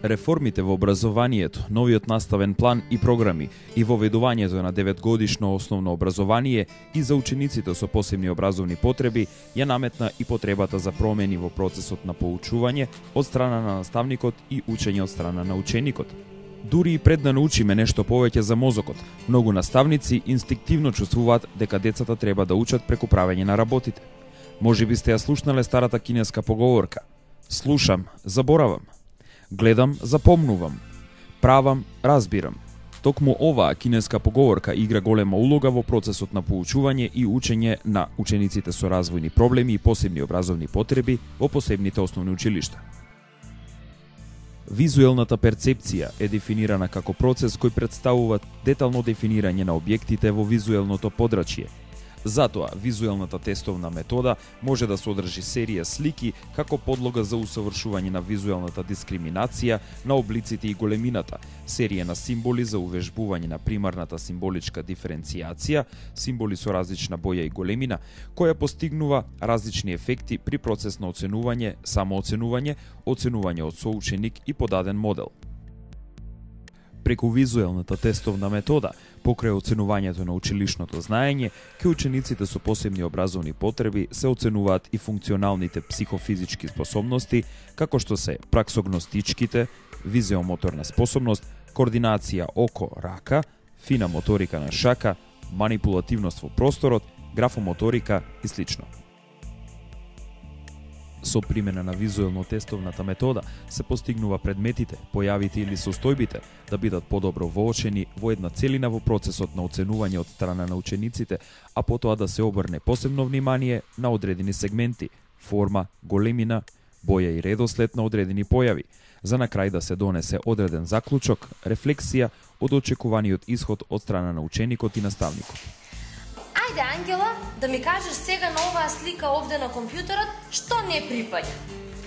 Реформите во образованието, новиот наставен план и програми и воведувањето на 9-годишно основно образование и за учениците со посебни образовни потреби ја наметна и потребата за промени во процесот на поучување од страна на наставникот и учење од страна на ученикот. Дури и пред да научиме нешто повеќе за мозокот, многу наставници инстинктивно чувствуваат дека децата треба да учат преку правење на работите. Можеби сте ја слушнале старата кинеска поговорка: слушам, заборавам. Гледам, запомнувам. Правам, разбирам. Токму оваа кинеска поговорка игра голема улога во процесот на поучување и учење на учениците со развојни проблеми и посебни образовни потреби во посебните основни училишта. Визуелната перцепција е дефинирана како процес кој представува детално дефинирање на објектите во визуелното подрачје. Затоа, визуелната тестовна метода може да содржи серија слики како подлога за усовршување на визуелната дискриминација на облиците и големината, серија на символи за увежбување на примарната символичка диференцијација, символи со различна боја и големина, која постигнува различни ефекти при процес на оценување, самооценување, оценување од соученик и подаден модел. Преку визуелната тестовна метода, покрај оценувањето на училишното знаење, ке учениците со посебни образовни потреби се оценуваат и функционалните психофизички способности, како што се праксогностичките, визиомоторна способност, координација око-рака, фина моторика на шака, манипулативност во просторот, графомоторика и слично. Со примена на визуелно-тестовната метода се постигнува предметите, појавите или состојбите да бидат подобро воочени во една целина во процесот на оценување од страна на учениците, а потоа да се обрне посебно внимание на одредени сегменти, форма, големина, боја и редослед на одредени појави, за на крај да се донесе одреден заклучок, рефлексија од очекуваниот исход од страна на ученикот и наставникот. Ајде, Ангела, да ми кажеш сега на оваа слика овде на компјутерот што не припаѓа.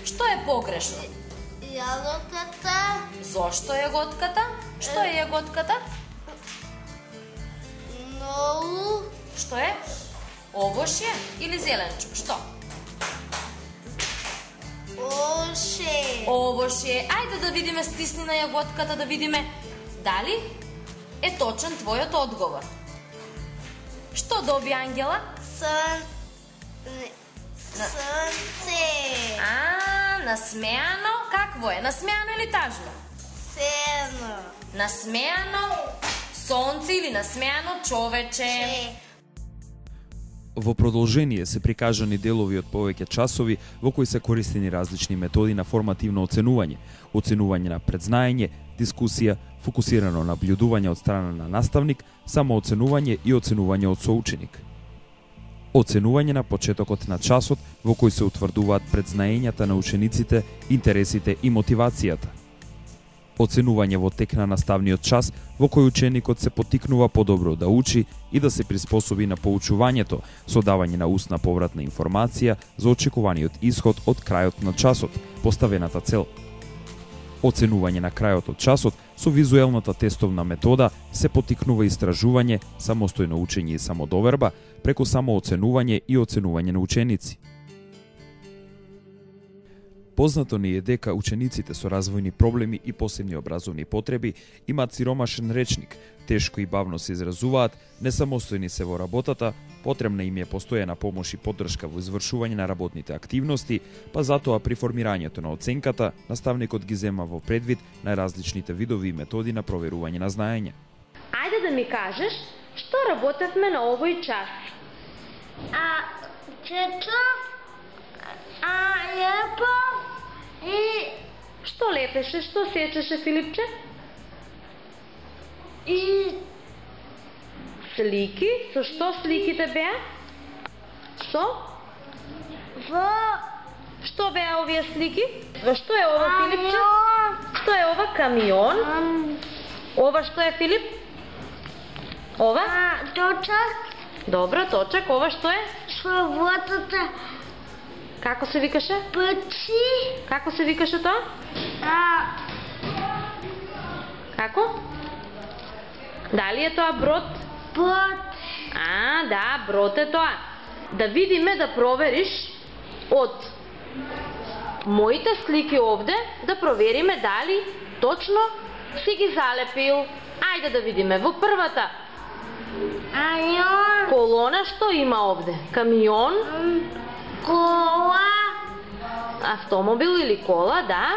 Што е погрешно? Јаготката. Зошто јаготката? Што е јаготката? Многу. Што е? Овошје или зеленчук? Што? Овошје. Овошје. Ајде да видиме, стисни на јаготката да видиме дали е точен твојот одговор. Што доби Ангела? Сонце. Насмеано. Какво е? Насмеано или тажно? Сено. Насмеано сонце или насмеано човече. Во продолжение се прикажани делови од повеќе часови во кои се користени различни методи на формативно оценување, оценување на предзнаење, дискусија, фокусирано наблюдување од страна на наставник, самооценување и оценување од соученик. Оценување на почетокот на часот во кој се утврдуваат предзнаењата на учениците, интересите и мотивацијата. Оценување во тек на наставниот час во кој ученикот се поттикнува подобро да учи и да се приспособи на поучувањето со давање на устна повратна информација за очекуваниот исход од крајот на часот, поставената цел. Оценување на крајот од часот со визуелната тестовна метода се поттикнува истражување, самостојно учење и самодоверба преку самооценување и оценување на ученици. Познато ни е дека учениците со развојни проблеми и посебни образовни потреби имаат сиромашен речник, тешко и бавно се изразуваат, несамостојни се во работата, потребна им е постојана помош и поддршка во извршување на работните активности, па затоа при формирањето на оценката, наставникот ги зема во предвид најразличните видови и методи на проверување на знаење. Ајде да ми кажеш што работевме на овој час. Чечо. Лепо. И Што лепеше, што сечеше, Филипче? И Слики? Со што сликите беа? Со? во Што беа овие слики? Што е ова, Филипче? Што е ова? Камион? Ова што е, Филип? Ова? точак. Добро, точак. Ова што е? Свободата. Како се викаше? Пчи. Како се викаше тоа? Како? Дали е тоа брод? Бот. Да, брод е тоа. Да видиме, да провериш од моите слики овде, да провериме дали Точно си ги залепил. Ајде да видиме. Во првата Камион. колона што има овде? Камион, Кола. автомобил или кола, да.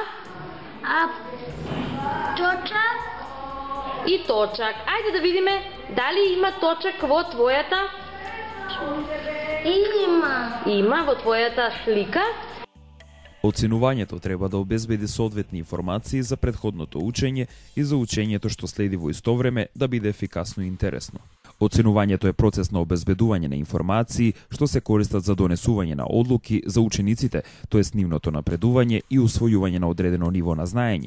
Точак. И точак. Ајде да видиме дали има точак во твојата. Има. Има во твојата слика. Оценувањето треба да обезбеди соодветни информации за претходното учење и за учењето што следи во исто време да биде ефикасно и интересно. Оценувањето е процес на обезбедување на информации што се користат за донесување на одлуки за учениците, тоест нивното напредување и усвојување на одредено ниво на знаење.